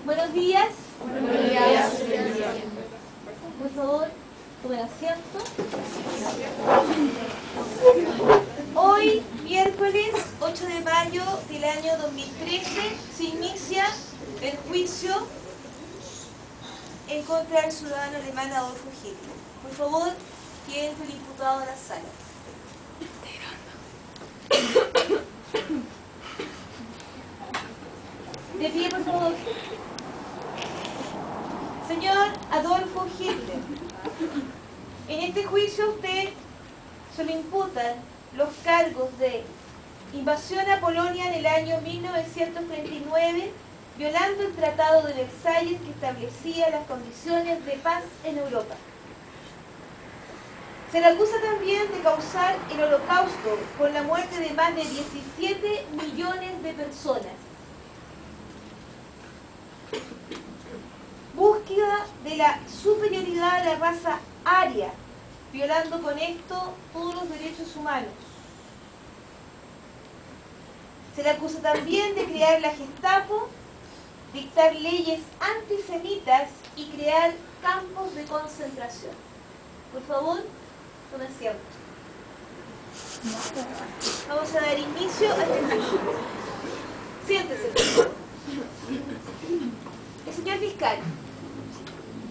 Buenos días. Buenos días. Por favor, tomen asiento. Hoy, miércoles 8 de mayo del año 2013, se inicia el juicio en contra del ciudadano alemán Adolfo Hitler. Por favor, que entre el imputado a la sala. De pie, por favor. Señor Adolfo Hitler, en este juicio a usted se le imputan los cargos de invasión a Polonia en el año 1939, violando el Tratado de Versalles que establecía las condiciones de paz en Europa. Se le acusa también de causar el holocausto con la muerte de más de 17 millones de personas. Búsqueda de la superioridad de la raza aria, violando con esto todos los derechos humanos. Se le acusa también de crear la Gestapo, dictar leyes antisemitas y crear campos de concentración. Por favor, tome asiento. Vamos a dar inicio a este juicio. Siéntese, por favor. El señor fiscal,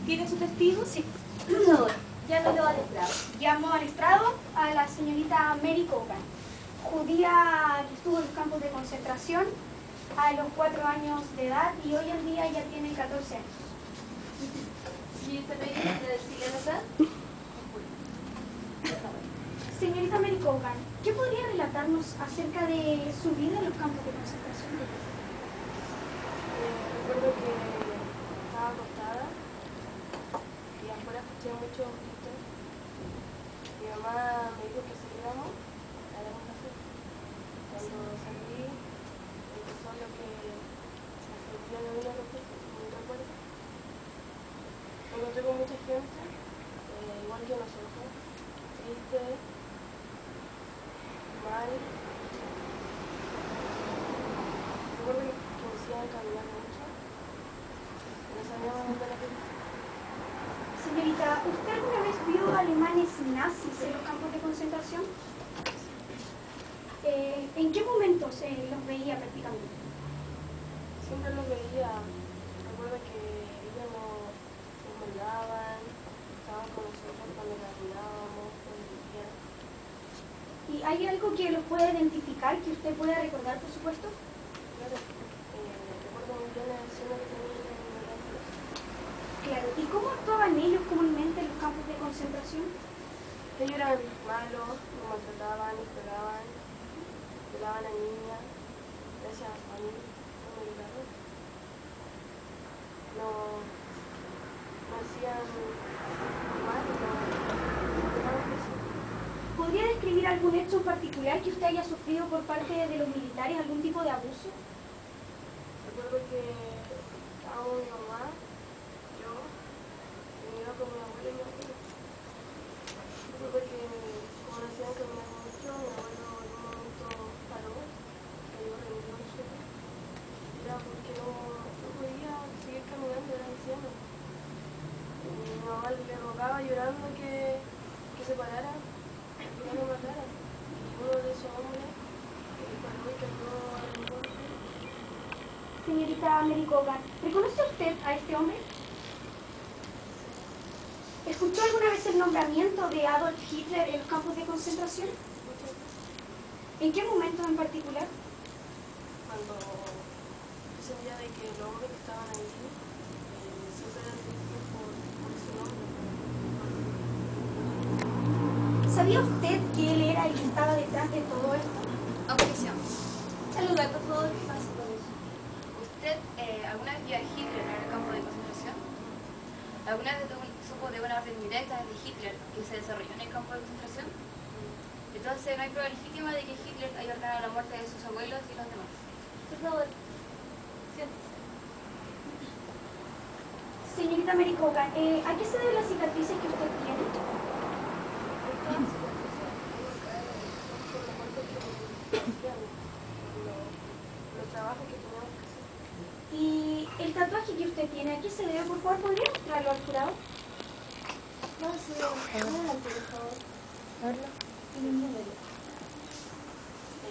¿tiene su testigo? Sí. Por favor, llámelo al estrado. Llamo al estrado a la señorita Mary Kogan, judía que estuvo en los campos de concentración a los 4 años de edad y hoy en día ya tiene 14 años. Señorita Mary, ¿quiere decirle la verdad? Señorita Mary Kogan, ¿qué podría relatarnos acerca de su vida en los campos de concentración? Recuerdo que estaba acostada y afuera escuché muchos gritos. Mi mamá me dijo que saliéramos a la café. Cuando salí, empezó lo que sentía de una un recuerdo. Me encontré con mucha gente, igual que nosotros, triste, mal. Recuerdo que decían caminar mucho. No sabíamos dónde la gente. Señorita, ¿usted alguna vez vio alemanes nazis en los campos de concentración? ¿En qué momentos los veía prácticamente? Siempre los veía. Recuerdo que ellos nos mandaban, estaban con nosotros cuando caminábamos, cuando vivían. ¿Y hay algo que los pueda identificar, que usted pueda recordar, por supuesto? Claro, recuerdo muy bien la escena que tenía en mi mente. Claro. ¿Y cómo actuaban ellos comúnmente en los campos de concentración? Ellos eran malos, nos maltrataban, nos pegaban, violaban a niñas, gracias a mí, no me violaron. No hacían mal, no pegaban preso. ¿Podría describir algún hecho en particular que usted haya sufrido por parte de los militares, algún tipo de abuso? Recuerdo que estábamos mi mamá, yo, y me iba con mi abuelo y mi abuelo. Recuerdo que como nos hacían caminar mucho, mi abuelo en un momento paró, cayó rendido al suelo. Era porque no podía seguir caminando, era anciano. Y mi mamá le rogaba llorando que se parara, que no lo matara. Y uno de esos hombres paró y cayó en un golpe. Señorita Mary Kogan, ¿reconoce usted a este hombre? ¿Escuchó alguna vez el nombramiento de Adolf Hitler en los campos de concentración? ¿En qué momentos en particular? Cuando ese día de que los hombres que estaban allí siempre eran dirigidos por su nombre. ¿Sabía usted que él era el que estaba detrás de todo esto? Objeción. Saludar, por favor. ¿Usted alguna vez vio a Hitler en el campo de concentración? ¿Alguna vez supo de una orden directa de Hitler que se desarrolló en el campo de concentración? Entonces no hay prueba legítima de que Hitler haya ordenado la muerte de sus abuelos y los demás. Por favor, siéntese. Señorita Mary Cogan, ¿a qué se deben las cicatrices que usted tiene? Los trabajos que teníamos que hacer. Y el tatuaje que usted tiene, ¿a qué se debe? Por favor, ¿podría mostrarlo al jurado? No, sí, adelante, por favor. Y un número.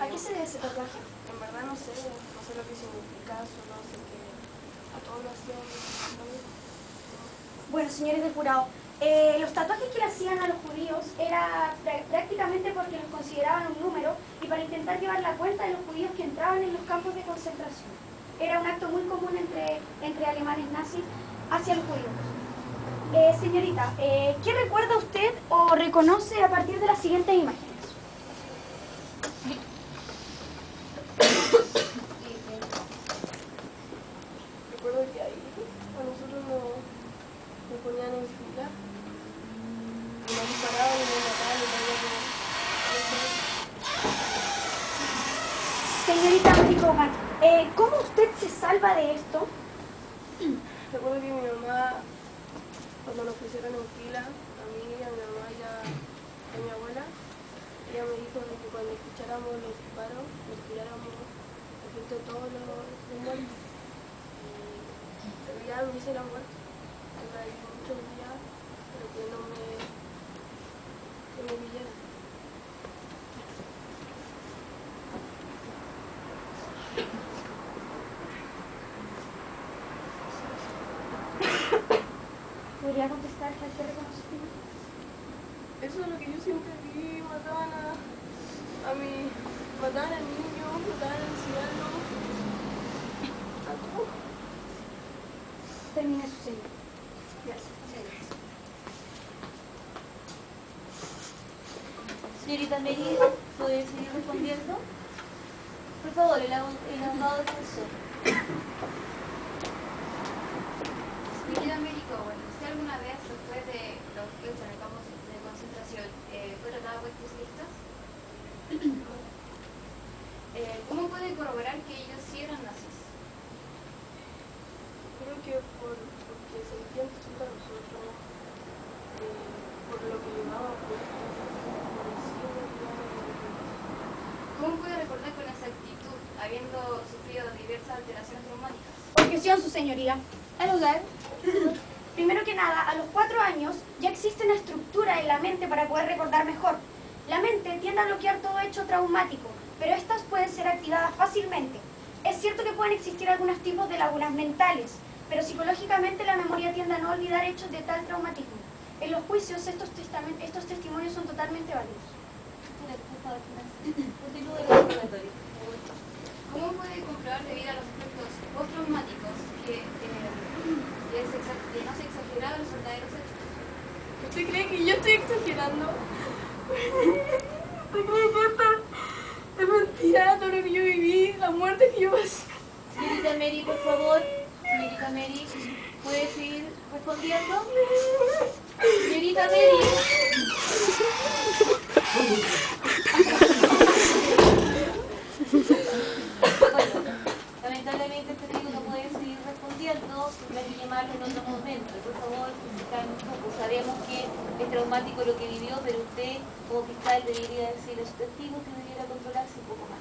¿A qué se debe ese tatuaje? En verdad no sé lo que significa, solo sé que a todos lo hacían. Bueno, señores del jurado, los tatuajes que le hacían a los judíos era prácticamente porque los consideraban un número y para intentar llevar la cuenta de los judíos que entraban en los campos de concentración. Era un acto muy común entre alemanes nazis hacia los judíos. Señorita, ¿qué recuerda usted o reconoce a partir de las siguientes imágenes? Recuerdo que ahí a nosotros nos ponían en fila y nos disparaban y nos mataban y Señorita Mary Cogan, ¿cómo usted se salva de esto? recuerdo que mi mamá, cuando nos pusieron en fila, a mí, a mi mamá y a mi abuela, ella me dijo de que cuando escucháramos los disparos, nos tiráramos frente a todos los muertos. Pero ya me hice la muerte. Estuve ahí muchos días, pero que no me pillaran. ¿Podría contestar a este reconocimiento? Eso es lo que yo siempre vi, mataban mataban al niño, mataban al anciano, a todos. Termine su señal. Gracias. Señorita Mary, ¿puede seguir respondiendo? Por favor, el abogado defensor. Señorita Mary Cogan, ¿usted alguna vez, después de los hechos en el campo de concentración, fue tratada por especialistas? ¿Cómo puede corroborar que ellos sí eran nazis? Creo que porque sentían que son para nosotros, por lo que llevábamos puesto, por el signo que llevábamos. ¿Cómo puede recordar con exactitud, habiendo sufrido diversas alteraciones traumáticas? Objeción, su señoría. Al lugar. Primero que nada, a los 4 años ya existe una estructura en la mente para poder recordar mejor. La mente tiende a bloquear todo hecho traumático, pero estas pueden ser activadas fácilmente. Es cierto que pueden existir algunos tipos de lagunas mentales, pero psicológicamente la memoria tiende a no olvidar hechos de tal traumatismo. En los juicios estos testimonios son totalmente válidos. Por favor, continúe el interrogatorio. ¿Cómo puede comprobar debido a los efectos postraumáticos que no se exageraron los verdaderos hechos? ¿Usted cree que yo estoy exagerando? ¿Usted cree que esto es mentira, todo lo que yo viví, la muerte que yo pasé? Señorita Mary, por favor. Señorita Mary, ¿puede seguir respondiendo? Señorita Mary. Lamentablemente este testigo no puede seguir respondiendo, tendrá que llamarlo en otro momento. Por favor, fiscal, un poco. Sabemos que es traumático lo que vivió, pero usted, como fiscal, debería decirle a su testigo que debiera controlarse un poco más.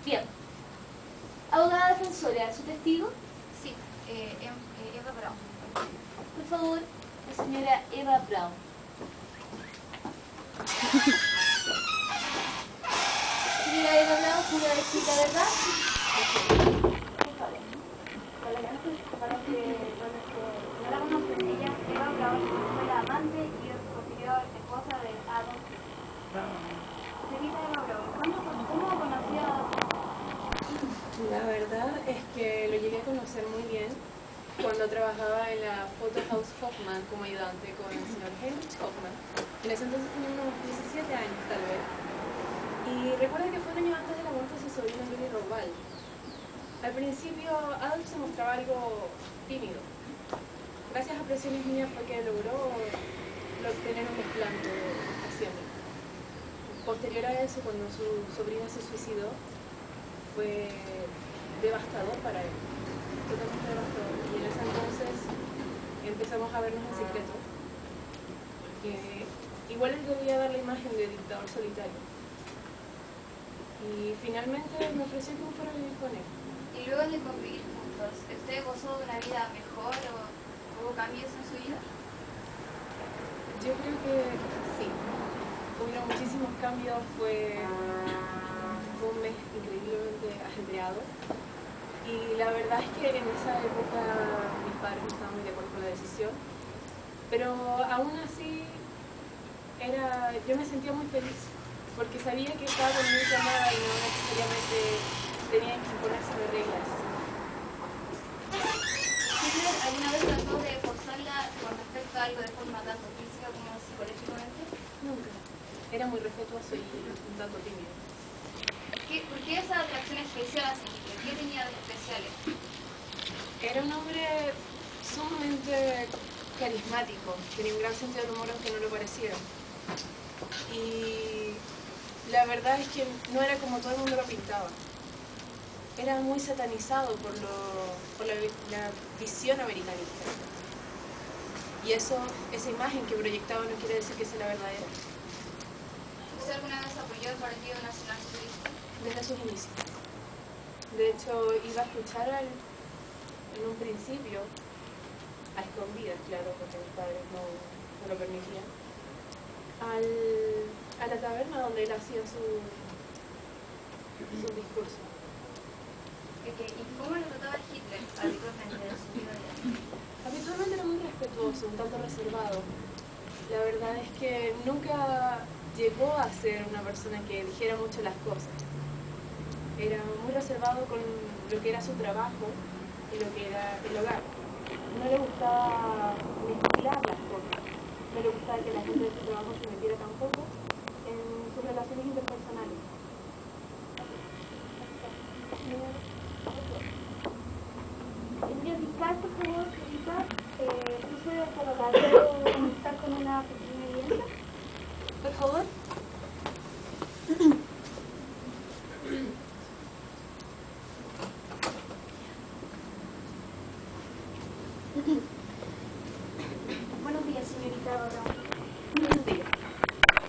Bien. Abogada defensora, ¿su testigo? Sí, Eva Brown. Por favor, la señora Eva Brown. Señora Eva Brown, ¿pudo decir la verdad? Por favor. Para los que no la conocen, ella, Eva Brown, fue la amante y posterior esposa de Adolf Hitler. Señorita Eva Brown, ¿cómo conocía a Adolf Hitler? La verdad es que lo llegué a conocer muy bien cuando trabajaba en la Photo House Hoffman como ayudante con el señor Heinrich Hoffman. En ese entonces tenía unos 17 años tal vez. Y recuerdo que fue un año antes de la muerte de su sobrino Willy Rombal. Al principio Adolf se mostraba algo tímido. Gracias a presiones mías fue que logró tener un desplante hacia mí. Posterior a eso, cuando su sobrina se suicidó, fue devastador para él, totalmente devastador. Y en ese entonces empezamos a vernos en secreto. Igual él debía dar la imagen de dictador solitario. Y finalmente me ofreció que me fuera a vivir con él. Y luego de convivir juntos, ¿usted gozó de una vida mejor o hubo cambios en su vida? Yo creo que sí. Hubieron muchísimos cambios, fue un mes increíblemente ajetreado. Y la verdad es que en esa época mis padres no estaban muy de acuerdo con la decisión. Pero aún así yo me sentía muy feliz, porque sabía que estaba con mi amada y no necesariamente tenía que imponerse de reglas. ¿Hitler alguna vez trató de forzarla con respecto a algo de forma tanto física como psicológicamente? Nunca. Era muy respetuoso y un tanto tímido. ¿Por qué esa atracción especial hacia Hitler? ¿Qué tenía de especiales? Era un hombre sumamente carismático, tenía un gran sentido del humor aunque no lo pareciera. Y la verdad es que no era como todo el mundo lo pintaba. Era muy satanizado por la visión americanista. Y esa imagen que proyectaba no quiere decir que sea la verdadera. ¿Usted alguna vez apoyó el Partido Nacional Socialista? Desde sus inicios. De hecho, iba a escuchar en un principio, a escondidas, claro, porque mis padres no lo permitían, a la taberna donde él hacía su discurso. ¿Y cómo lo trataba Hitler habitualmente en su vida diaria? Habitualmente era muy respetuoso, un tanto reservado. La verdad es que nunca llegó a ser una persona que dijera mucho las cosas. Era muy reservado con lo que era su trabajo y lo que era el hogar. No le gustaba mezclar las cosas. No le gustaba que la gente de su trabajo se metiera tampoco en sus relaciones interpersonales. Señor Ricardo, por favor, preguntar, ¿puede comenzar con una pequeña evidencia? Por favor. Buenos días, señorita Barrón. Buenos días.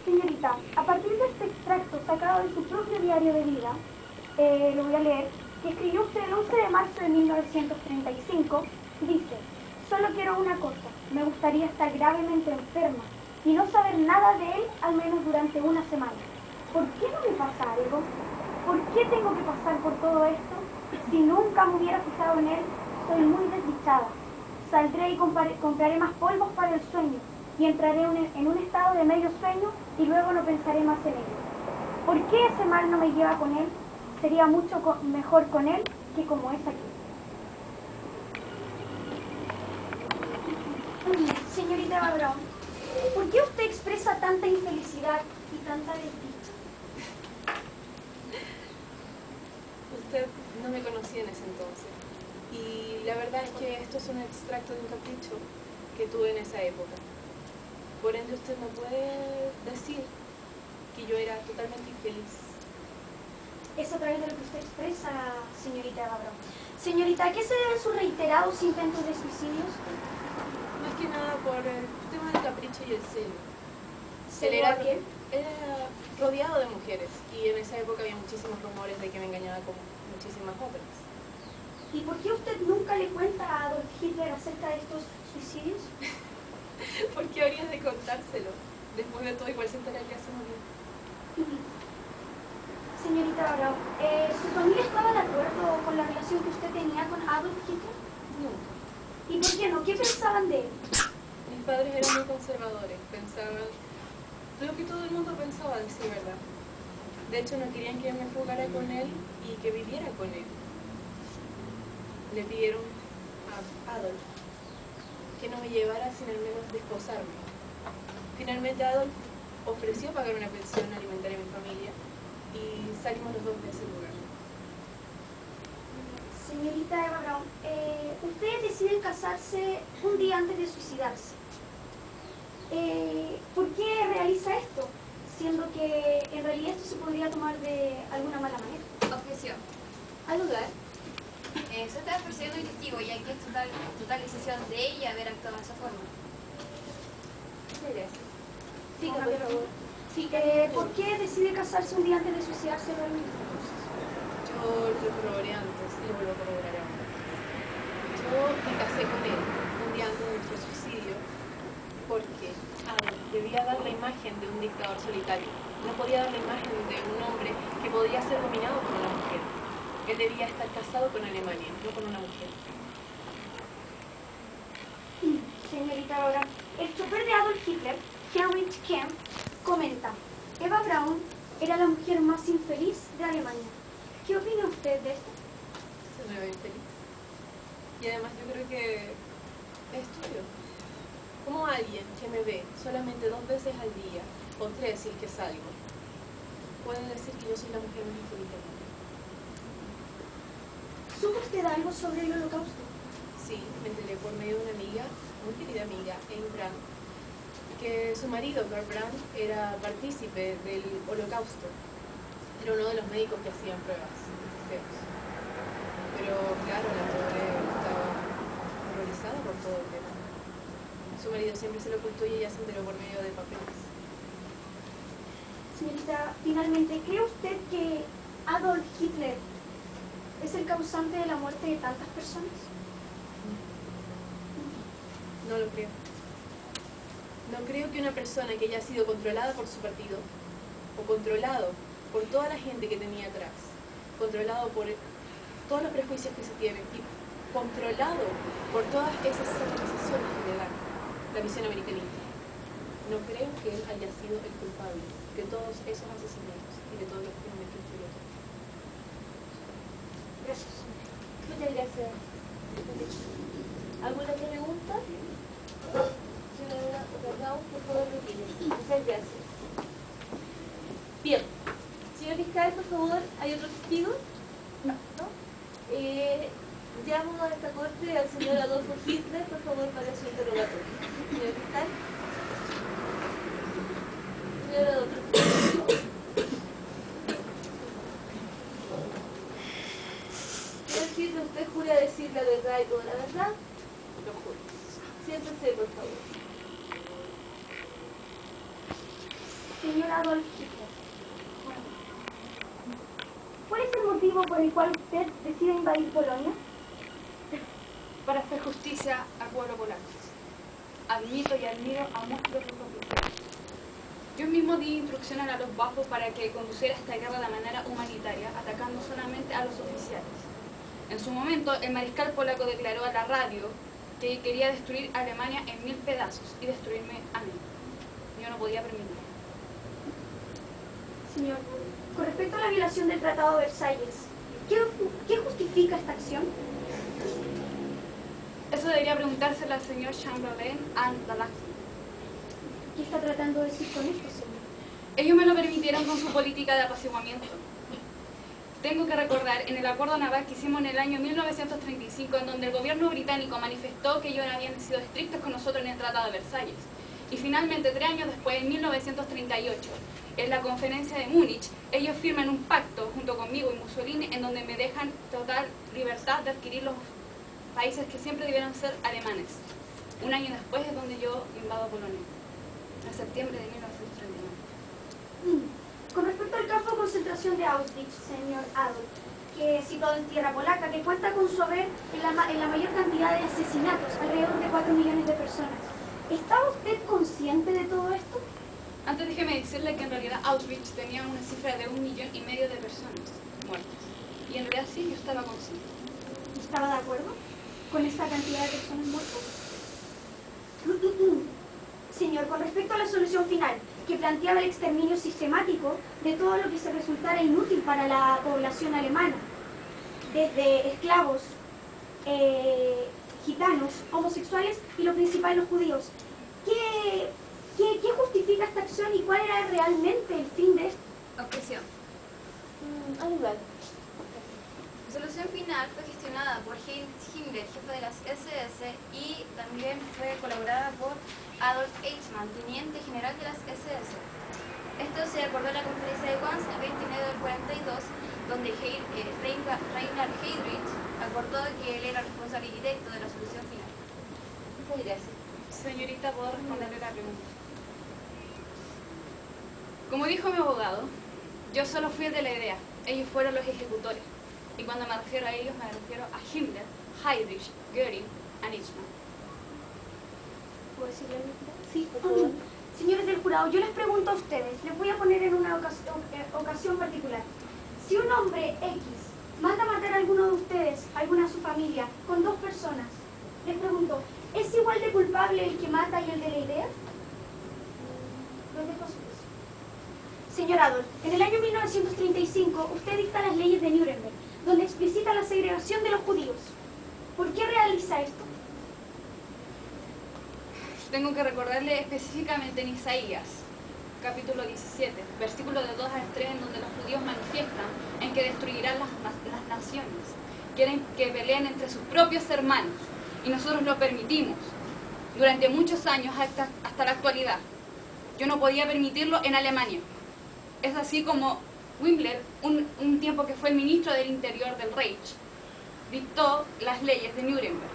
Señorita, a partir de este extracto sacado de su propio diario de vida, lo voy a leer, que escribió usted el 11 de marzo de 1935, dice: solo quiero una cosa, me gustaría estar gravemente enferma y no saber nada de él al menos durante una semana. ¿Por qué no me pasa algo? ¿Por qué tengo que pasar por todo esto? Si nunca me hubiera fijado en él, soy muy desdichada. Saldré y compraré más polvos para el sueño y entraré en un estado de medio sueño y luego no pensaré más en ello. ¿Por qué ese mal no me lleva con él? Sería mucho mejor con él que como es aquí. Señorita Barrón, ¿por qué usted expresa tanta infelicidad y tanta desdicha? Usted no me conocía en ese entonces. Y la verdad es que esto es un extracto de un capricho que tuve en esa época. Por ende, usted no puede decir que yo era totalmente infeliz. Es a través de lo que usted expresa, señorita Barrón. Señorita, ¿a qué se deben sus reiterados intentos de suicidios? Más que nada por el tema del capricho y el celo. ¿Celo a quién? Era rodeado de mujeres y en esa época había muchísimos rumores de que me engañaba con muchísimas otras. ¿Y por qué usted nunca le cuenta a Adolf Hitler acerca de estos suicidios? ¿Por qué habrías de contárselo? Después de todo, igual se enteraría su marido. Señorita Barrón, ¿su familia estaba de acuerdo con la relación que usted tenía con Adolf Hitler? Nunca. ¿Y por qué no? ¿Qué pensaban de él? Mis padres eran muy conservadores, pensaban lo que todo el mundo pensaba, de sí, ¿verdad? De hecho, no querían que yo me fugara con él y que viviera con él. Le pidieron a Adolf que no me llevara sin al menos desposarme. Finalmente Adolf ofreció pagar una pensión alimentaria a mi familia y salimos los dos de ese lugar. Señorita Eva Braun, ustedes deciden casarse un día antes de suicidarse. ¿Por qué realiza esto? Siendo que en realidad esto se podría tomar de alguna mala manera. Objeción. Al lugar. Se está persiguiendo un testigo y aquí es total decisión de ella haber actuado de esa forma. Muchas gracias. Siga, Una por pregunta. favor. Sí, ¿Por qué decide casarse un día antes de suicidarse realmente? Yo lo corroboré antes y lo vuelvo a corroborar ahora. Yo me casé con él un día antes de nuestro suicidio porque debía dar la imagen de un dictador solitario. No podía dar la imagen de un hombre que podía ser dominado por una mujer. Él debía estar casado con Alemania, no con una mujer. Señorita Aurora, el chofer de Adolf Hitler, Heinrich Kemp, comenta: Eva Braun era la mujer más infeliz de Alemania. ¿Qué opina usted de esto? Se me ve infeliz. Y además yo creo que es estúpido. ¿Cómo alguien que me ve solamente 2 veces al día, o 3 si es que salgo, puede decir que yo soy la mujer más infeliz del mundo? ¿Supo usted algo sobre el Holocausto? Sí, me enteré por medio de una amiga, muy querida amiga, Ayn Rand, que su marido, Karl Brandt, era partícipe del Holocausto. Era uno de los médicos que hacían pruebas de testeos. Pero claro, la pobre estaba horrorizada por todo el tema. Su marido siempre se lo ocultó y ella se enteró por medio de papeles. Señorita, finalmente, ¿cree usted que Adolf Hitler es el causante de la muerte de tantas personas? No lo creo. No creo que una persona que haya sido controlada por su partido, o controlado por toda la gente que tenía atrás, controlado por todos los prejuicios que se tienen, y controlado por todas esas civilizaciones que le dan la visión americanista, no creo que él haya sido el culpable de todos esos asesinatos y de todos los crímenes que influyó. Gracias. Muchas gracias. ¿Alguna otra pregunta? Señora Braun, por favor, retírese. Muchas gracias. Bien. Señor fiscal, por favor, ¿hay otro testigo? No. Llamo a esta corte al señor Adolfo Hitler, por favor, para su interrogatorio. Señor fiscal. Señor Adolfo. Señor Hitler, ¿usted jura decir la verdad y toda la verdad? Lo juro. Siéntese, por favor. Señor Adolf Hitler, ¿cuál es el motivo por el cual usted decide invadir Polonia? Para hacer justicia al pueblo polaco. Admito y admiro a nuestros republicanos. Yo mismo di instrucciones a los bajos para que conduciera esta guerra de manera humanitaria, atacando solamente a los oficiales. En su momento, el mariscal polaco declaró a la radio que quería destruir a Alemania en 1000 pedazos y destruirme a mí. Yo no podía permitirlo. Señor, con respecto a la violación del Tratado de Versalles, ¿qué justifica esta acción? Eso debería preguntárselo al señor Chamberlain and Dalak. ¿Qué está tratando de decir con esto, señor? Ellos me lo permitieron con su política de apaciguamiento. Tengo que recordar en el acuerdo naval que hicimos en el año 1935, en donde el gobierno británico manifestó que ellos habían sido estrictos con nosotros en el Tratado de Versalles. Y finalmente, 3 años después, en 1938, en la conferencia de Múnich, ellos firman un pacto junto conmigo y Mussolini, en donde me dejan total libertad de adquirir los países que siempre debieron ser alemanes. 1 año después es donde yo invado Polonia, en septiembre de 1939. Con respecto al campo de concentración de Auschwitz, señor Adolf, que es situado en tierra polaca, que cuenta con su haber en la mayor cantidad de asesinatos, alrededor de 4 millones de personas. ¿Estaba usted consciente de todo esto? Antes déjeme decirle que en realidad Auschwitz tenía una cifra de 1,5 millones de personas muertas. Y en realidad sí, yo estaba consciente. ¿Estaba de acuerdo con esta cantidad de personas muertas? Señor, con respecto a la solución final, que planteaba el exterminio sistemático de todo lo que se resultara inútil para la población alemana, desde esclavos, gitanos, homosexuales y lo principal, los judíos. ¿Qué justifica esta acción y cuál era realmente el fin de esto? Objeción. Al lugar. La solución final fue gestionada por Heinrich Himmler, jefe de las SS, y también fue colaborada por Adolf Eichmann, teniente general de las SS. Esto se acordó en la conferencia de Wannsee el 29 del 42, donde Reinhard Heydrich acordó que él era responsable directo de la solución final. Muchas gracias. Señorita, ¿puedo responderle la pregunta? Como dijo mi abogado, yo solo fui el de la idea, ellos fueron los ejecutores. Y cuando me refiero a ellos, me refiero a Himmler, Heydrich, Göring y Eichmann. ¿Puedo decirle algo? Sí, por favor. Señores del jurado, yo les pregunto a ustedes, les voy a poner en una ocasión particular. Si un hombre X manda a matar a alguno de ustedes, a alguna de su familia, con 2 personas, les pregunto, ¿es igual de culpable el que mata y el de la idea? Los dejo a su juicio. Señor Adolf, en el año 1935 usted dicta las leyes de Nuremberg, donde explicita la segregación de los judíos. ¿Por qué realiza esto? Tengo que recordarle específicamente en Isaías, capítulo 17, versículos de 2 al 3, en donde los judíos manifiestan en que destruirán las naciones. Quieren que peleen entre sus propios hermanos, y nosotros lo permitimos durante muchos años hasta la actualidad. Yo no podía permitirlo en Alemania. Es así como Himmler, un tiempo que fue el ministro del Interior del Reich, dictó las leyes de Nuremberg,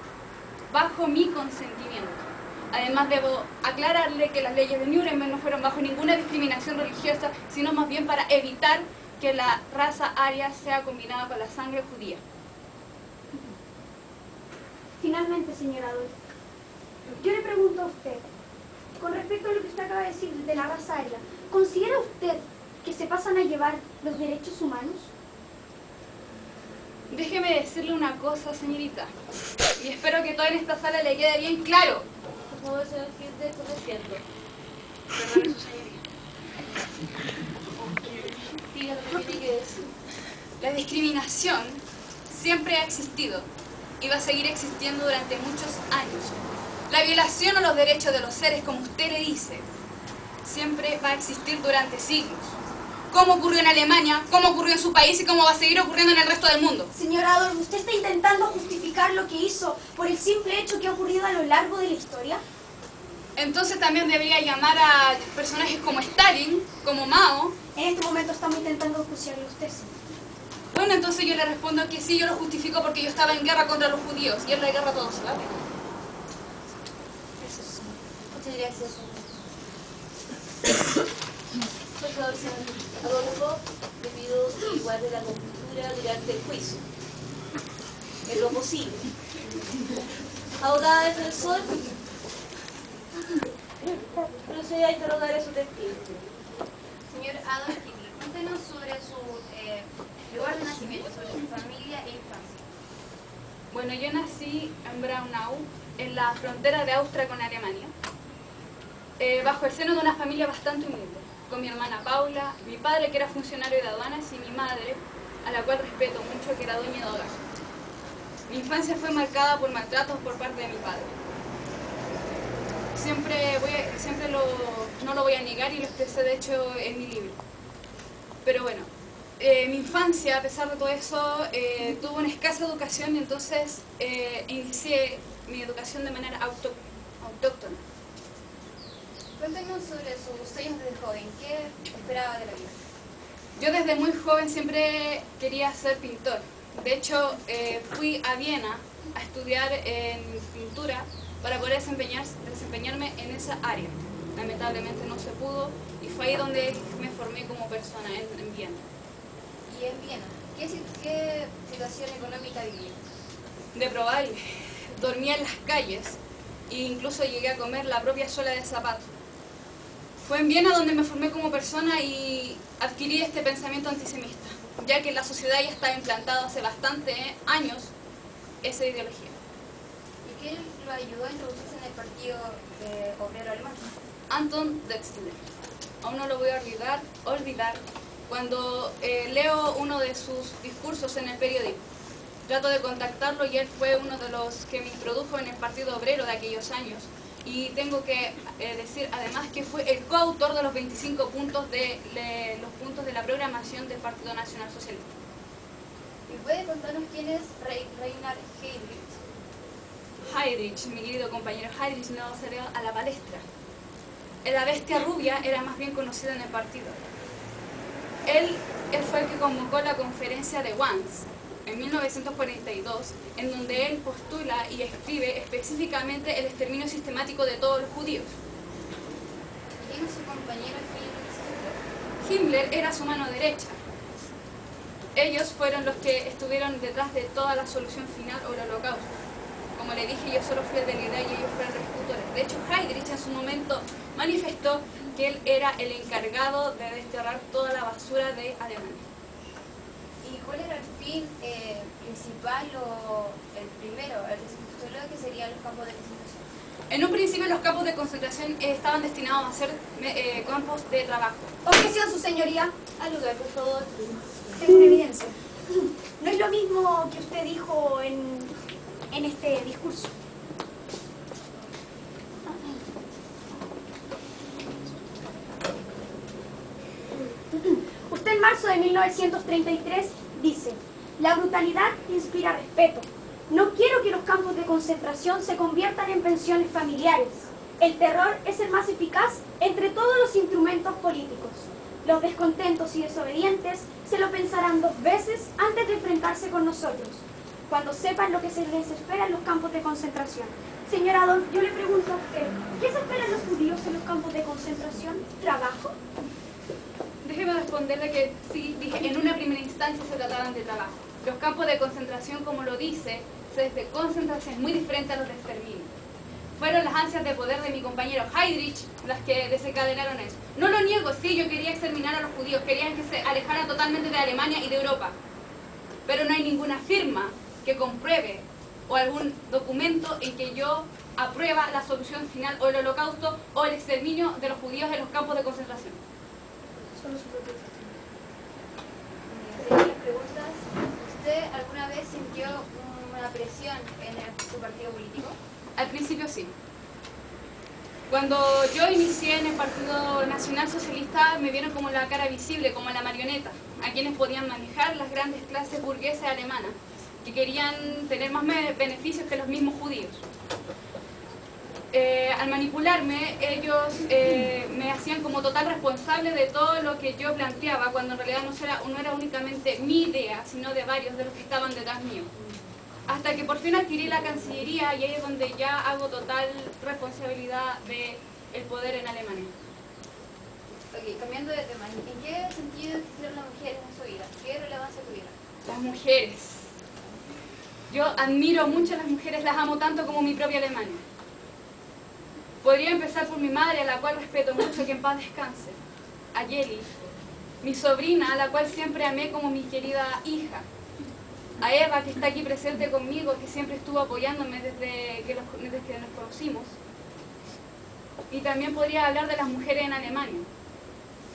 bajo mi consentimiento. Además, debo aclararle que las leyes de Nuremberg no fueron bajo ninguna discriminación religiosa, sino más bien para evitar que la raza aria sea combinada con la sangre judía. Finalmente, señor Adolf, yo le pregunto a usted, con respecto a lo que usted acaba de decir de la raza aria, ¿considera usted que se pasan a llevar los derechos humanos? Déjeme decirle una cosa, señorita, y espero que todo en esta sala le quede bien claro. Por favor, señor Hitler, corrigiendo. Perdone, su señoría. Diga lo que tiene que decir. La discriminación siempre ha existido y va a seguir existiendo durante muchos años. La violación a los derechos de los seres, como usted le dice, siempre va a existir durante siglos. Como ocurrió en Alemania, como ocurrió en su país y como va a seguir ocurriendo en el resto del mundo. Señor Adolf, ¿usted está intentando justificar lo que hizo por el simple hecho que ha ocurrido a lo largo de la historia? Entonces también debería llamar a personajes como Stalin, como Mao. En este momento estamos intentando enjuiciarle a usted, señor. Bueno, entonces yo le respondo que sí, yo lo justifico porque yo estaba en guerra contra los judíos y en la guerra todo se va. Eso sí. Muchas gracias, señor. Por favor, señor Adolfo, le pido que guarde la compostura durante el juicio, en lo posible. Abogada defensor, procede a interrogar a su testigo. Señor Adolf Hitler, cuéntenos sobre su lugar de nacimiento, sobre su familia e infancia. Bueno, yo nací en Braunau, en la frontera de Austria con Alemania, bajo el seno de una familia bastante humilde, con mi hermana Paula, mi padre que era funcionario de aduanas y mi madre, a la cual respeto mucho, que era dueña de hogar. Mi infancia fue marcada por maltratos por parte de mi padre. No lo voy a negar y lo expresé de hecho en mi libro. Pero bueno, mi infancia, a pesar de todo eso, tuvo una escasa educación y entonces inicié mi educación de manera autóctona. Cuéntenos sobre sus sueños desde joven. ¿Qué esperaba de la vida? Yo desde muy joven siempre quería ser pintor. De hecho, fui a Viena a estudiar en pintura para poder desempeñarme en esa área. Lamentablemente no se pudo y fue ahí donde me formé como persona, en Viena. Y en Viena, ¿qué situación económica vivía? Deplorable. Dormía en las calles e incluso llegué a comer la propia suela de zapato. Fue en Viena donde me formé como persona y adquirí este pensamiento antisemita, ya que en la sociedad ya estaba implantado hace bastante años esa ideología. ¿Y qué lo ayudó a introducirse en el Partido Obrero Alemán? Anton Dexter. Aún no lo voy a olvidar cuando leo uno de sus discursos en el periódico. Trato de contactarlo y él fue uno de los que me introdujo en el Partido Obrero de aquellos años. Y tengo que decir además que fue el coautor de los 25 puntos de la programación del Partido Nacional Socialista. ¿Y puede contarnos quién es Reinhard Heydrich? Heydrich, mi querido compañero Heydrich, no salió a la palestra. La bestia rubia era más bien conocida en el partido. Él fue el que convocó la conferencia de Wannsee en 1942, en donde él postula y escribe específicamente el exterminio sistemático de todos los judíos. ¿Quién es su compañero Himmler era su mano derecha. Ellos fueron los que estuvieron detrás de toda la solución final o el holocausto. Como le dije, yo solo fui el de la idea y ellos fueron los ejecutores. De hecho, Heydrich en su momento manifestó que él era el encargado de desterrar toda la basura de Alemania. ¿Y cuál era el fin principal o el primero, el que se postuló, que serían los campos de concentración? En un principio los campos de concentración estaban destinados a ser campos de trabajo. Objeción, su señoría. Al lugar, por favor. Según evidencia. No es lo mismo que usted dijo en este discurso. Usted en marzo de 1933 dice: la brutalidad inspira respeto. No quiero que los campos de concentración se conviertan en pensiones familiares. El terror es el más eficaz entre todos los instrumentos políticos. Los descontentos y desobedientes se lo pensarán 2 veces antes de enfrentarse con nosotros, cuando sepan lo que se les espera en los campos de concentración. Señor Adolf, yo le pregunto a usted, ¿qué se esperan los judíos en los campos de concentración? ¿Trabajo? Déjeme responderle que sí, dije, en una primera instancia se trataban de trabajo. Los campos de concentración, como lo dice, de concentración es muy diferente a los de exterminio. Fueron las ansias de poder de mi compañero Heydrich las que desencadenaron eso. No lo niego, sí, yo quería exterminar a los judíos, querían que se alejaran totalmente de Alemania y de Europa. Pero no hay ninguna firma que compruebe o algún documento en que yo aprueba la solución final o el holocausto o el exterminio de los judíos en los campos de concentración. Solo su propio Serían preguntas. ¿Usted alguna vez sintió una presión en su partido político? Al principio sí. Cuando yo inicié en el Partido Nacional Socialista me vieron como la cara visible, como la marioneta, a quienes podían manejar las grandes clases burguesas alemanas, que querían tener más beneficios que los mismos judíos. Al manipularme, ellos me hacían como total responsable de todo lo que yo planteaba, cuando en realidad no era únicamente mi idea, sino de varios de los que estaban detrás mío. Hasta que por fin adquirí la Cancillería y ahí es donde ya hago total responsabilidad del poder en Alemania. Ok, cambiando de tema, ¿en qué sentido existieron las mujeres en su vida? ¿Qué relevancia tuvieron? Las mujeres. Yo admiro mucho a las mujeres, las amo tanto como mi propia Alemania. Podría empezar por mi madre, a la cual respeto mucho, que en paz descanse. A Yeli, mi sobrina, a la cual siempre amé como mi querida hija. A Eva, que está aquí presente conmigo, que siempre estuvo apoyándome desde que nos conocimos. Y también podría hablar de las mujeres en Alemania.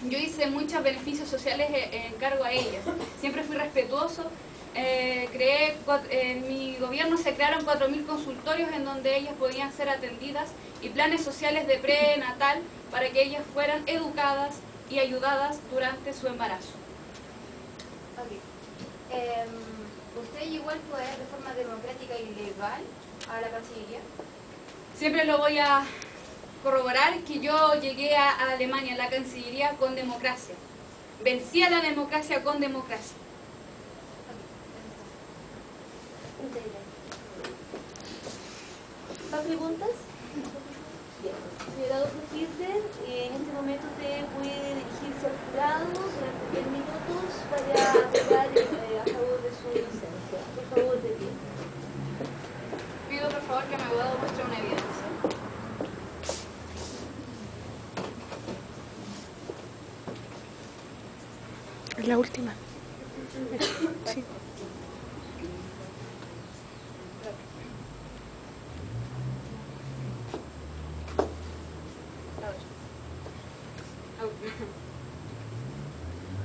Yo hice muchos beneficios sociales en cargo a ellas. Siempre fui respetuoso. En mi gobierno se crearon 4.000 consultorios en donde ellas podían ser atendidas y planes sociales de prenatal para que ellas fueran educadas y ayudadas durante su embarazo. Ok. ¿Usted llegó al poder de forma democrática y legal a la Cancillería? Siempre lo voy a corroborar, que yo llegué a Alemania, a la Cancillería, con democracia. Vencí a la democracia con democracia. ¿Más preguntas? Bien. Señor Adolfo Hitler, en este momento usted puede dirigirse al jurado durante 10 minutos para hablar a favor de su inocencia. Por favor, de pie. Pido por favor que mi abogado muestre una evidencia. La última. Sí.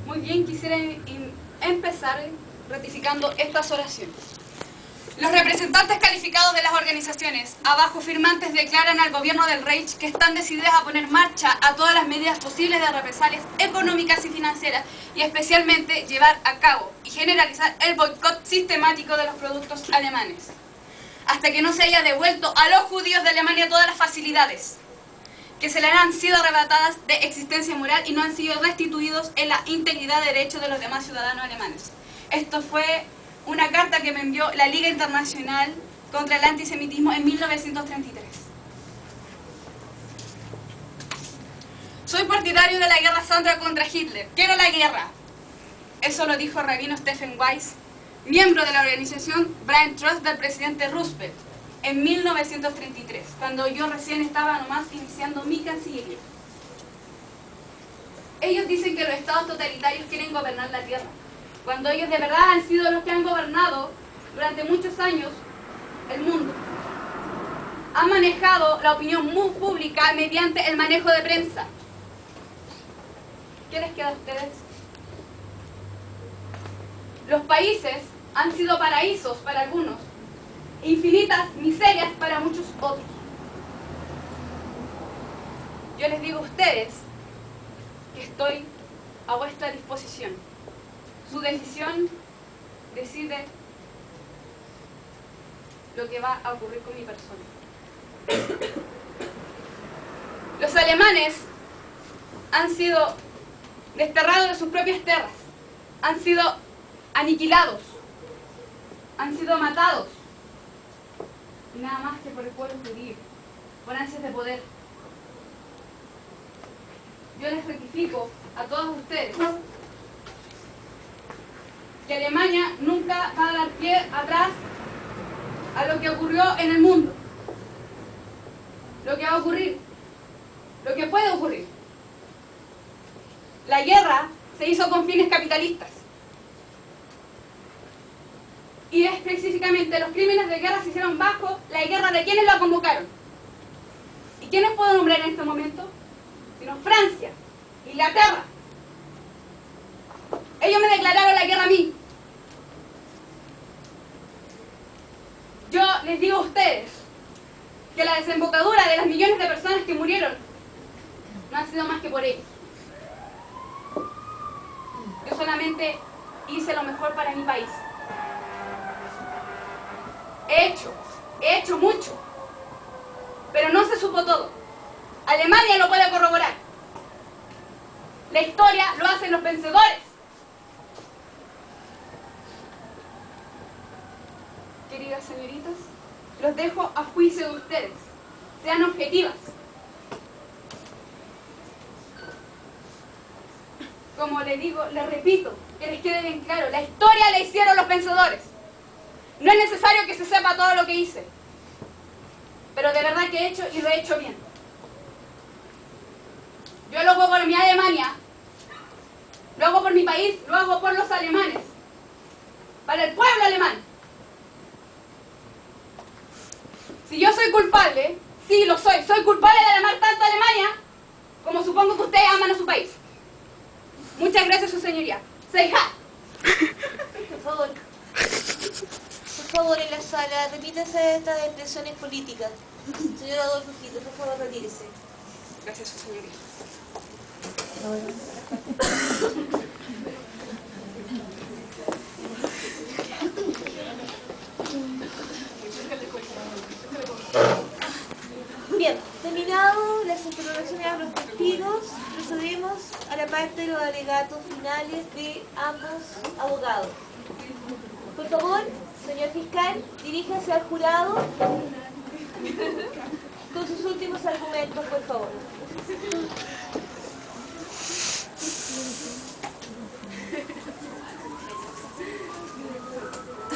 Muy bien, quisiera empezar ratificando estas oraciones. Los representantes calificados de las organizaciones abajo firmantes declaran al gobierno del Reich que están decididos a poner en marcha a todas las medidas posibles de represalias económicas y financieras y especialmente llevar a cabo y generalizar el boicot sistemático de los productos alemanes. hasta que no se haya devuelto a los judíos de Alemania todas las facilidades que se les han sido arrebatadas de existencia moral y no han sido restituidos en la integridad de derechos de los demás ciudadanos alemanes. Esto fue una carta que me envió la Liga Internacional contra el Antisemitismo en 1933. Soy partidario de la guerra santa contra Hitler. Quiero la guerra. Eso lo dijo el rabino Stephen Weiss, miembro de la organización Brain Trust del presidente Roosevelt, en 1933, cuando yo recién estaba nomás iniciando mi cancillería. Ellos dicen que los estados totalitarios quieren gobernar la tierra, cuando ellos de verdad han sido los que han gobernado durante muchos años el mundo. Han manejado la opinión pública mediante el manejo de prensa. ¿Qué les queda a ustedes? Los países han sido paraísos para algunos, infinitas miserias para muchos otros. Yo les digo a ustedes que estoy a vuestra disposición. Su decisión decide lo que va a ocurrir con mi persona. Los alemanes han sido desterrados de sus propias tierras, han sido aniquilados, han sido matados, y nada más que por el pueblo judío, por ansias de poder. Yo les rectifico a todos ustedes que Alemania nunca va a dar pie atrás a lo que ocurrió en el mundo, lo que va a ocurrir, lo que puede ocurrir. La guerra se hizo con fines capitalistas. Y específicamente los crímenes de guerra se hicieron bajo la guerra de quienes la convocaron. ¿Y quiénes puedo nombrar en este momento? Sino Francia, Inglaterra. Ellos me declararon la guerra a mí. Yo les digo a ustedes que la desembocadura de las millones de personas que murieron no ha sido más que por ellos. Yo solamente hice lo mejor para mi país. He hecho mucho, pero no se supo todo. Alemania lo puede corroborar. La historia lo hacen los vencedores. Queridas señoritas, los dejo a juicio de ustedes. Sean objetivas. Como les digo, les repito, que les quede bien claro, la historia la hicieron los vencedores. No es necesario que se sepa todo lo que hice, pero de verdad que he hecho y lo he hecho bien. Yo lo hago por mi Alemania, lo hago por mi país, lo hago por los alemanes, para el pueblo alemán. Si yo soy culpable, sí lo soy culpable de amar tanto a Alemania como supongo que ustedes aman a su país. Muchas gracias, su señoría. Say hi. Por favor, en la sala, repítase estas expresiones políticas. Señor Adolfo Hitler, por favor, retírese. Gracias, su señoría. Bien, terminado las interrogaciones a los testigos, procedemos a la parte de los alegatos finales de ambos abogados. Por favor, señor fiscal, diríjase al jurado con sus últimos argumentos, por favor.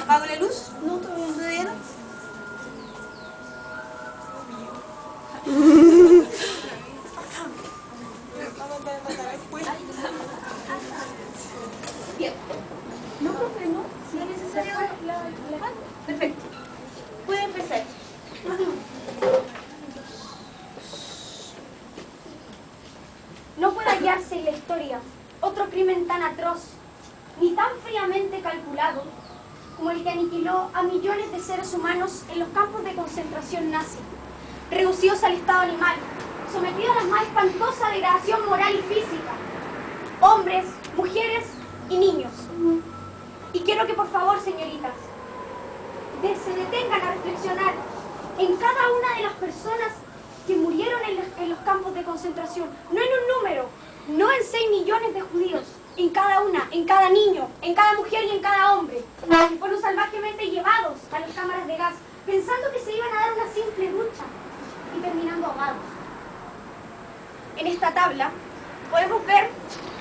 ¿Apago la luz? No, todavía no. Bien. No, profe, no. Si es necesario la... Perfecto. Puede empezar. No puede hallarse en la historia otro crimen tan atroz, ni tan fríamente calculado, como el que aniquiló a millones de seres humanos en los campos de concentración nazi, reducidos al estado animal, sometidos a la más espantosa degradación moral y física, hombres, mujeres y niños. Y quiero que por favor, señoritas, se detengan a reflexionar en cada una de las personas que murieron en los campos de concentración, no en un número, no en 6 millones de judíos, en cada una, en cada niño, en cada mujer y en cada hombre, que fueron salvajemente llevados a las cámaras de gas, pensando que se iban a dar una simple ducha y terminando ahogados. En esta tabla podemos ver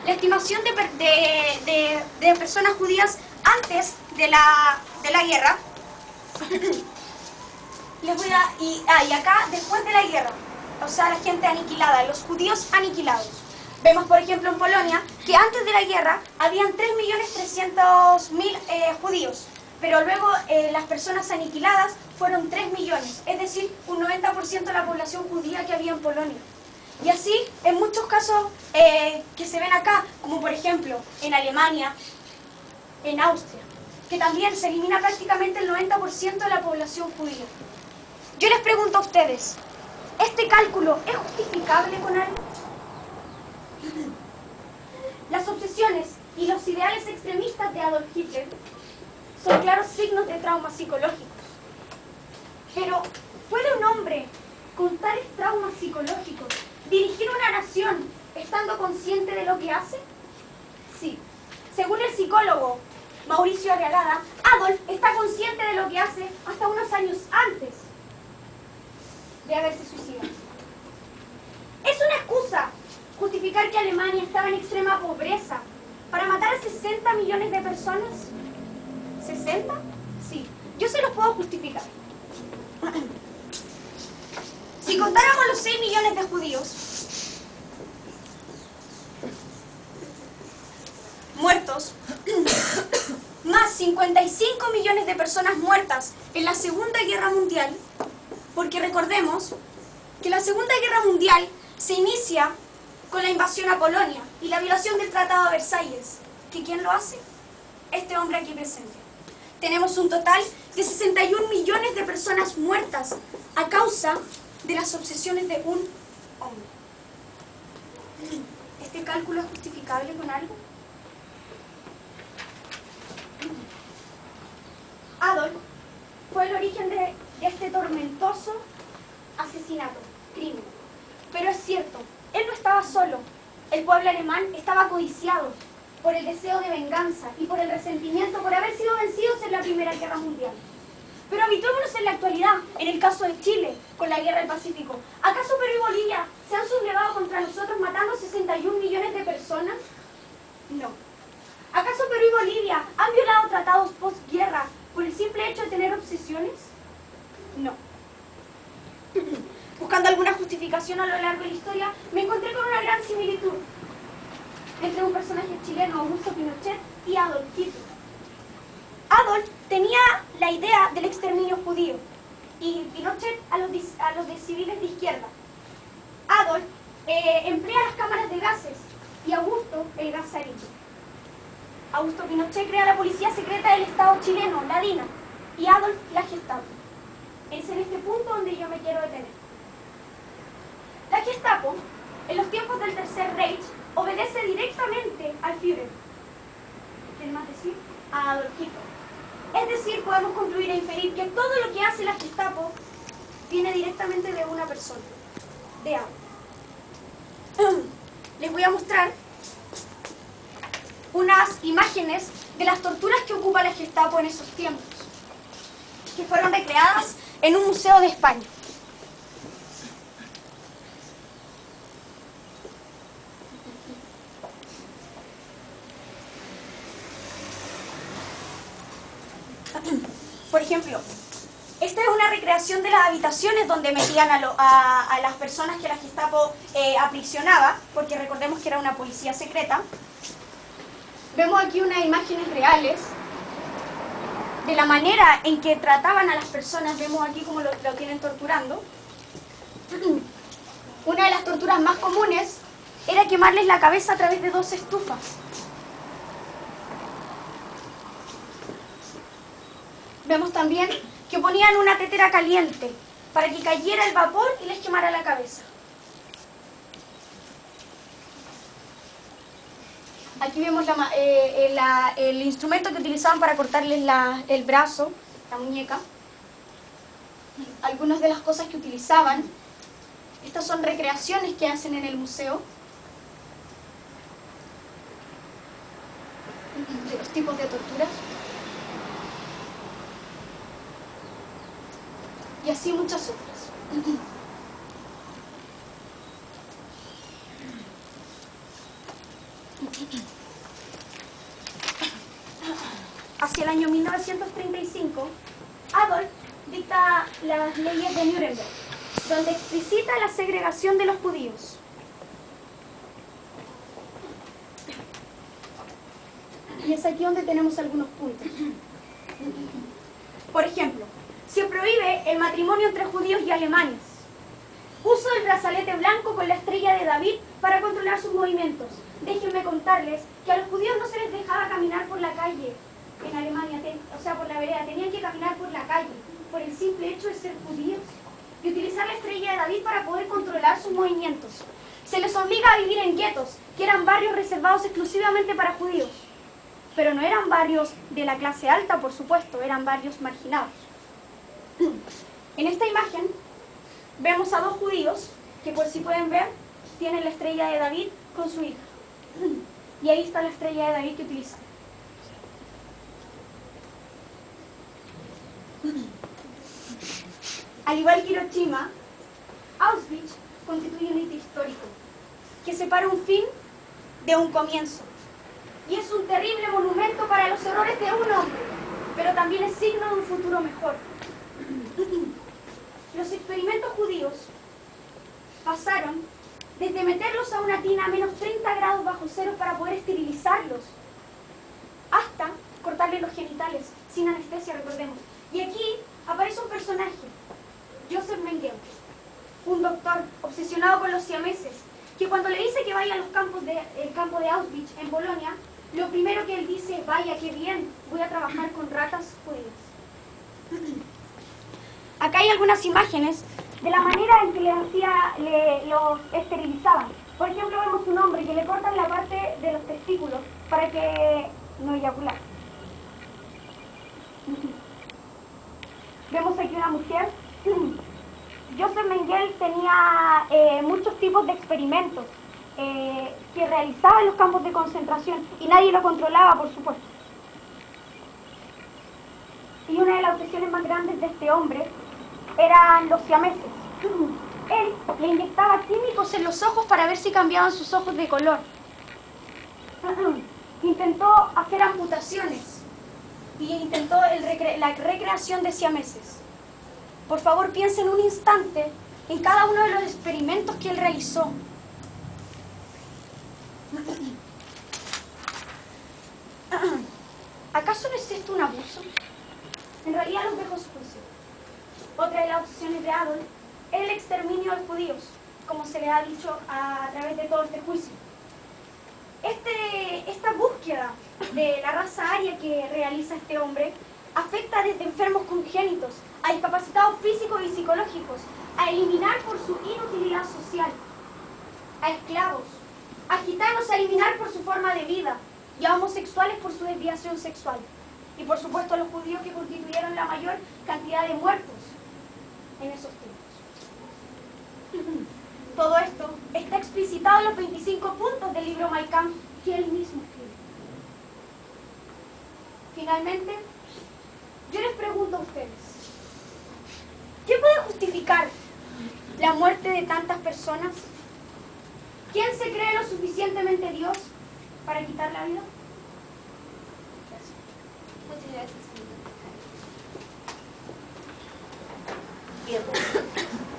la estimación de personas judías antes de la guerra. Y acá después de la guerra, o sea, la gente aniquilada, los judíos aniquilados. Vemos, por ejemplo, en Polonia, que antes de la guerra habían 3.300.000 judíos, pero luego las personas aniquiladas fueron 3 millones, es decir, un 90% de la población judía que había en Polonia. Y así, en muchos casos que se ven acá, como por ejemplo en Alemania, en Austria, que también se elimina prácticamente el 90% de la población judía. Yo les pregunto a ustedes, ¿este cálculo es justificable con algo? Las obsesiones y los ideales extremistas de Adolf Hitler son claros signos de traumas psicológicos. Pero, ¿puede un hombre con tales traumas psicológicos dirigir una nación estando consciente de lo que hace? Sí. Según el psicólogo Mauricio Arriagada, Adolf está consciente de lo que hace hasta unos años antes de haberse suicidado. ¿Es una excusa justificar que Alemania estaba en extrema pobreza para matar a 60 millones de personas? ¿60? Sí, yo se los puedo justificar. Si contáramos los 6 millones de judíos muertos, más 55 millones de personas muertas en la Segunda Guerra Mundial, porque recordemos que la Segunda Guerra Mundial se inicia con la invasión a Polonia y la violación del Tratado de Versalles. ¿Que quién lo hace? Este hombre aquí presente. Tenemos un total de 61 millones de personas muertas a causa de las obsesiones de un hombre. ¿Este cálculo es justificable con algo? Adolf fue el origen de este tormentoso asesinato, crimen. Pero es cierto, él no estaba solo. El pueblo alemán estaba codiciado por el deseo de venganza y por el resentimiento por haber sido vencidos en la Primera Guerra Mundial. Pero habituémonos en la actualidad, en el caso de Chile, con la Guerra del Pacífico. ¿Acaso Perú y Bolivia se han sublevado contra nosotros matando 61 millones de personas? No. ¿Acaso Perú y Bolivia han violado tratados postguerra por el simple hecho de tener obsesiones? No. Buscando alguna justificación a lo largo de la historia, me encontré con una gran similitud entre un personaje chileno, Augusto Pinochet, y Adolf Hitler. Adolf tenía la idea del exterminio judío y Pinochet a los de civiles de izquierda. Adolf emplea las cámaras de gases y Augusto el gas sarín. Augusto Pinochet crea la policía secreta del Estado chileno, la DINA, y Adolf la Gestapo. Es en este punto donde yo me quiero detener. La Gestapo, en los tiempos del Tercer Reich, obedece directamente al Führer, ¿quién más decir? A Adolf Hitler. Es decir, podemos concluir e inferir que todo lo que hace la Gestapo viene directamente de una persona, de Adolf. Les voy a mostrar unas imágenes de las torturas que ocupa la Gestapo en esos tiempos, que fueron recreadas en un museo de España. Por ejemplo, esta es una recreación de las habitaciones donde metían a las personas que la Gestapo aprisionaba, porque recordemos que era una policía secreta. Vemos aquí unas imágenes reales de la manera en que trataban a las personas. Vemos aquí cómo lo tienen torturando. Una de las torturas más comunes era quemarles la cabeza a través de 2 estufas. Vemos también que ponían una tetera caliente para que cayera el vapor y les quemara la cabeza. Aquí vemos el instrumento que utilizaban para cortarles el brazo la muñeca, algunas de las cosas que utilizaban. Estas son recreaciones que hacen en el museo de los tipos de torturas. Y así muchas otras. Hacia el año 1935, Adolf dicta las leyes de Nuremberg, donde explicita la segregación de los judíos. Y es aquí donde tenemos algunos puntos. Por ejemplo, se prohíbe el matrimonio entre judíos y alemanes. Uso del brazalete blanco con la estrella de David para controlar sus movimientos. Déjenme contarles que a los judíos no se les dejaba caminar por la calle en Alemania, o sea, por la vereda. Tenían que caminar por la calle, por el simple hecho de ser judíos, y utilizar la estrella de David para poder controlar sus movimientos. Se les obliga a vivir en guetos, que eran barrios reservados exclusivamente para judíos. Pero no eran barrios de la clase alta, por supuesto, eran barrios marginados. En esta imagen vemos a dos judíos que, por si pueden ver, tienen la estrella de David con su hija. Y ahí está la estrella de David que utilizan. Al igual que Hiroshima, Auschwitz constituye un hito histórico que separa un fin de un comienzo. Y es un terrible monumento para los errores de un hombre, pero también es signo de un futuro mejor. Los experimentos judíos pasaron desde meterlos a una tina a menos 30 grados bajo cero para poder esterilizarlos, hasta cortarles los genitales, sin anestesia, recordemos. Y aquí aparece un personaje, Joseph Mengele, un doctor obsesionado con los siameses, que cuando le dice que vaya a los campos el campo de Auschwitz en Polonia, lo primero que él dice, vaya, qué bien, voy a trabajar con ratas judías. Acá hay algunas imágenes de la manera en que los esterilizaban. Por ejemplo, vemos un hombre que le cortan la parte de los testículos para que no eyacular. Vemos aquí una mujer. Joseph Mengele tenía muchos tipos de experimentos que realizaba en los campos de concentración y nadie lo controlaba, por supuesto. Y una de las obsesiones más grandes de este hombre eran los siameses. Él le inyectaba químicos en los ojos para ver si cambiaban sus ojos de color. Intentó hacer amputaciones y intentó la recreación de siameses. Por favor, piensen un instante en cada uno de los experimentos que él realizó. ¿Acaso no es esto un abuso? En realidad los dejo a su juicio. Otra de las obsesiones de Adolf era el exterminio de los judíos, como se le ha dicho a través de todo este juicio. Esta búsqueda de la raza aria que realiza este hombre afecta desde enfermos congénitos a discapacitados físicos y psicológicos, a eliminar por su inutilidad social, a esclavos, a gitanos a eliminar por su forma de vida y a homosexuales por su desviación sexual. Y por supuesto a los judíos que constituyeron la mayor cantidad de muertos en esos tiempos. Todo esto está explicitado en los 25 puntos del libro Mein Kampf que él mismo escribió. Finalmente, yo les pregunto a ustedes, ¿qué puede justificar la muerte de tantas personas? ¿Quién se cree lo suficientemente Dios para quitar la vida? Muchas gracias. Bien.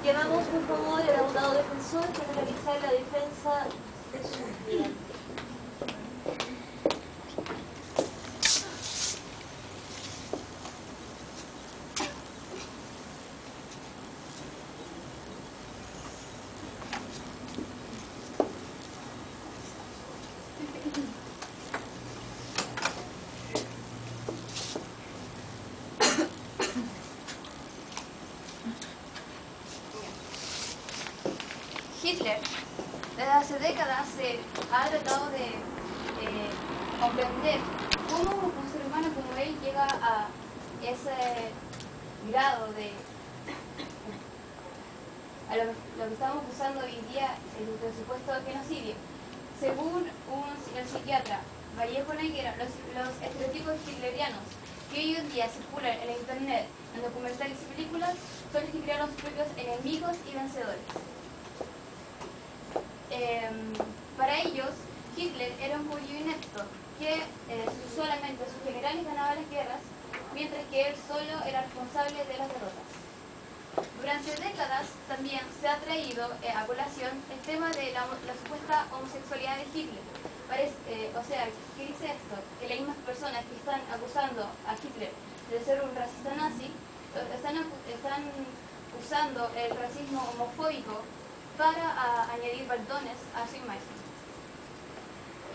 Llamamos por favor al abogado defensor para realizar la defensa de su cliente. Hitler, desde hace décadas, ha tratado de comprender cómo un ser humano como él llega a ese grado de a lo que estamos usando hoy día el supuesto genocidio. Según el psiquiatra Vallejo Noguera, los estereotipos hitlerianos que hoy en día circulan en la internet, en documentales y películas, son los que crearon sus propios enemigos y vencedores. Para ellos, Hitler era un judío inepto que solamente sus generales ganaban las guerras, mientras que él solo era responsable de las derrotas. Durante décadas también se ha traído a colación el tema de la supuesta homosexualidad de Hitler. O sea, ¿qué dice esto? Que las mismas personas que están acusando a Hitler de ser un racista nazi, están usando el racismo homofóbico para añadir baldones a su imagen.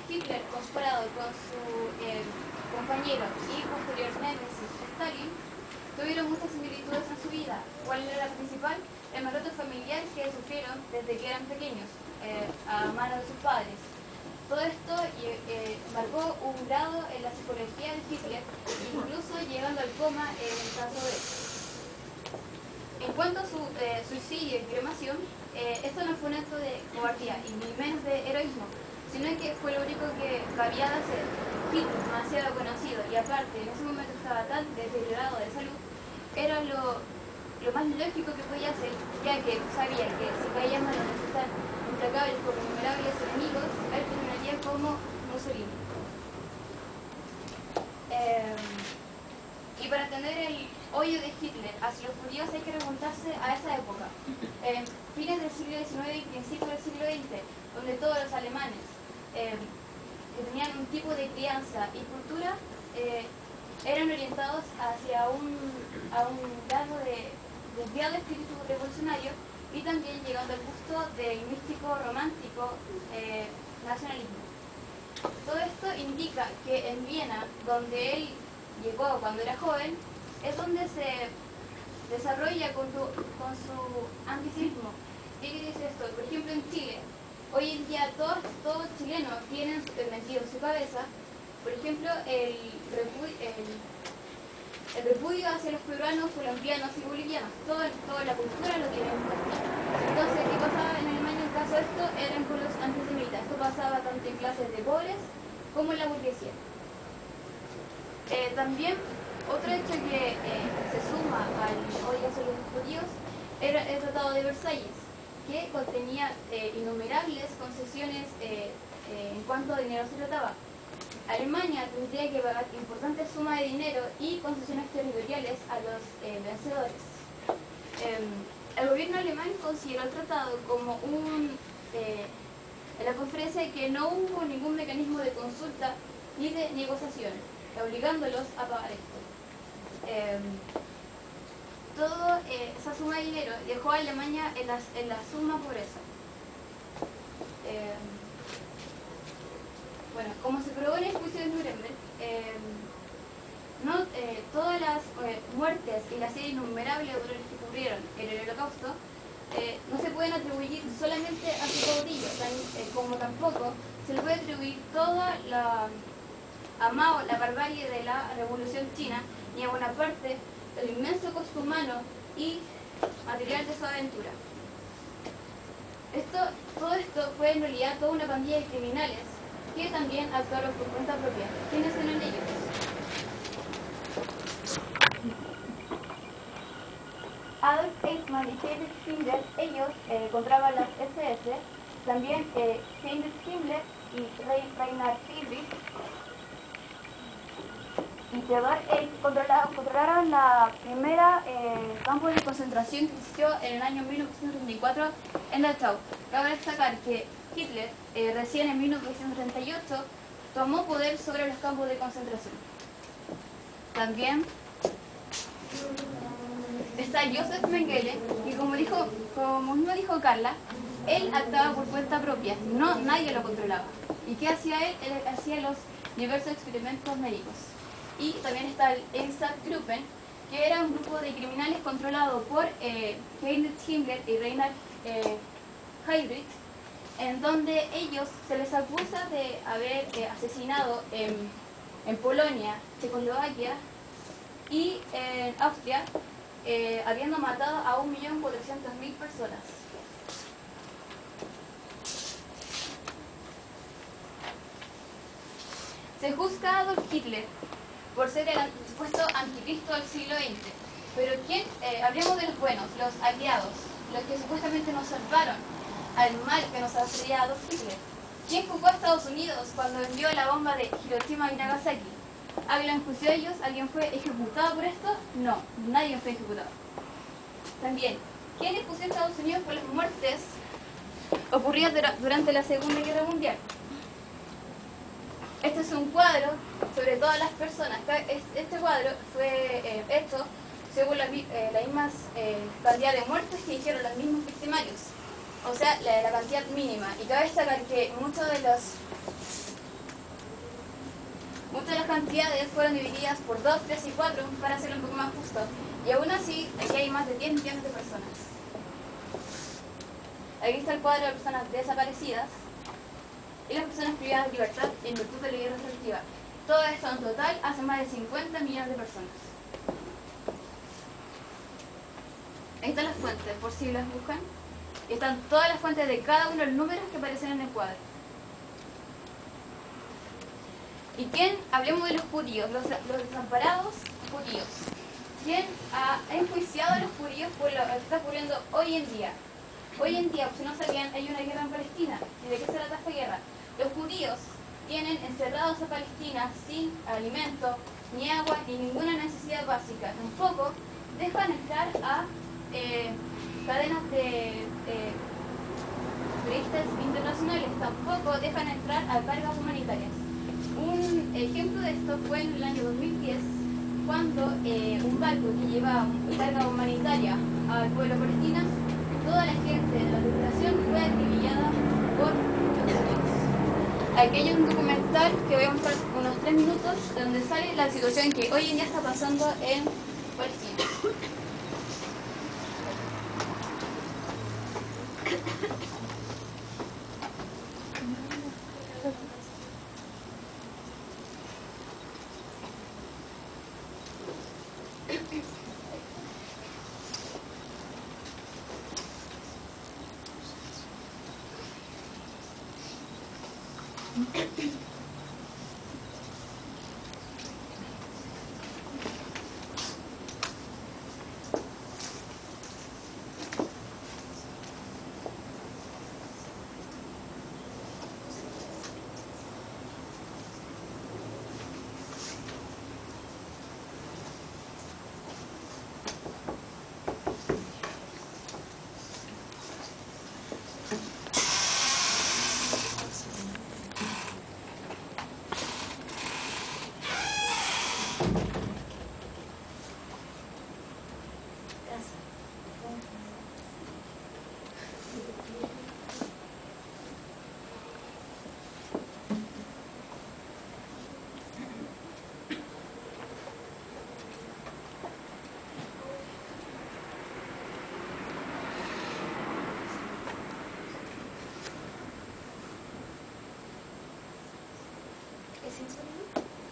Hitler, comparado con su compañero y posterior némesis Stalin, tuvieron muchas similitudes en su vida. ¿Cuál era la principal? El maltrato familiar que sufrieron desde que eran pequeños, a manos de sus padres. Todo esto marcó un grado en la psicología de Hitler, incluso llegando al coma en el caso de él. En cuanto a su suicidio y cremación, esto no fue un acto de cobardía y ni menos de heroísmo, sino que fue lo único que cabía de hacer. Hitler, demasiado conocido y aparte en ese momento estaba tan deteriorado de salud, era lo más lógico que podía hacer, ya que sabía que si caía en manos de tan implacables como innumerables enemigos, él terminaría como Mussolini. Y para entender el odio de Hitler hacia los judíos hay que remontarse a esa época, fines del siglo XIX y principios del siglo XX, donde todos los alemanes que tenían un tipo de crianza y cultura eran orientados hacia un grado de desviado espíritu revolucionario y también llegando al gusto del místico romántico nacionalismo. Todo esto indica que en Viena, donde él llegó cuando era joven, es donde se desarrolla con su antisemismo. ¿Qué quiere decir esto? Por ejemplo, en Chile, hoy en día todos chilenos tienen metido en su cabeza, por ejemplo, el repudio hacia los peruanos, colombianos y bolivianos. Toda la cultura lo tienen. Entonces, ¿qué pasaba en Alemania en caso de esto? Eran con los antisemitas. Esto pasaba tanto en clases de pobres como en la burguesía. También, otro hecho que se suma al odio hacia los judíos era el Tratado de Versalles, que contenía innumerables concesiones en cuanto a dinero se trataba. Alemania tendría que pagar importantes sumas de dinero y concesiones territoriales a los vencedores. El gobierno alemán consideró el tratado como en la conferencia que no hubo ningún mecanismo de consulta ni de negociación, obligándolos a pagar esto. Toda esa suma de dinero dejó a Alemania en la suma pobreza. Bueno, como se probó en el juicio de Nuremberg, todas las muertes y la serie innumerable de dolores que ocurrieron en el Holocausto no se pueden atribuir solamente a su caudillo, como tampoco se le puede atribuir toda a Mao, la barbarie de la Revolución China, ni a Bonaparte el inmenso costo humano y material de su aventura. Todo esto fue en realidad toda una pandilla de criminales que también actuaron por cuenta propia. ¿Quiénes eran ellos? Adolf Eichmann y Heinrich Himmler, ellos controlaban las SS, también Heinrich Himmler y Reinhard Heydrich y Theodor Eicke controlaron la primera campo de concentración que existió en el año 1934 en Dachau. Cabe destacar que Hitler, recién en 1938, tomó poder sobre los campos de concentración. También está Joseph Mengele, que como mismo dijo Carla, él actuaba por cuenta propia, nadie lo controlaba. ¿Y qué hacía él? Él hacía los diversos experimentos médicos. Y también está el Einsatzgruppen, que era un grupo de criminales controlado por Heinrich Himmler y Reinhard Heydrich, en donde ellos se les acusa de haber asesinado en Polonia, Checoslovaquia y en Austria, habiendo matado a 1.400.000 personas. Se juzga a Adolf Hitler por ser el supuesto anticristo del siglo XX. Pero hablemos de los buenos, los aliados, los que supuestamente nos salvaron al mal que nos hacía Adolf Hitler. ¿Quién juzgó a Estados Unidos cuando envió la bomba de Hiroshima y Nagasaki? ¿Alguien enjuició a ellos? ¿Alguien fue ejecutado por esto? No, nadie fue ejecutado. También, ¿quién enjuició a Estados Unidos por las muertes ocurridas durante la Segunda Guerra Mundial? Este es un cuadro sobre todas las personas. Este cuadro fue hecho según la misma cantidad de muertes que hicieron los mismos victimarios. O sea, la cantidad mínima. Y cabe destacar que muchas de las cantidades fueron divididas por 2, 3 y 4 para hacerlo un poco más justo. Y aún así, aquí hay más de 10 millones de personas. Aquí está el cuadro de personas desaparecidas y las personas privadas de libertad en virtud de la ley restrictiva. Todo esto en total hace más de 50 millones de personas. Ahí están las fuentes, por si las buscan. Y están todas las fuentes de cada uno de los números que aparecen en el cuadro. ¿Y quién? Hablemos de los judíos, los desamparados judíos. ¿Quién ha enjuiciado a los judíos por lo que está ocurriendo hoy en día? Hoy en día, si no sabían, hay una guerra en Palestina. ¿Y de qué se trata esta guerra? Los judíos tienen encerrados a Palestina sin alimento, ni agua, ni ninguna necesidad básica. Tampoco dejan entrar a cadenas de turistas internacionales. Tampoco dejan entrar a cargas humanitarias. Un ejemplo de esto fue en el año 2010, cuando un barco que llevaba carga humanitaria al pueblo palestino, toda la gente de la tripulación fue acribillada por los judíos. Aquí hay un documental que voy a mostrar unos 3 minutos, donde sale la situación que hoy en día está pasando en Palestina.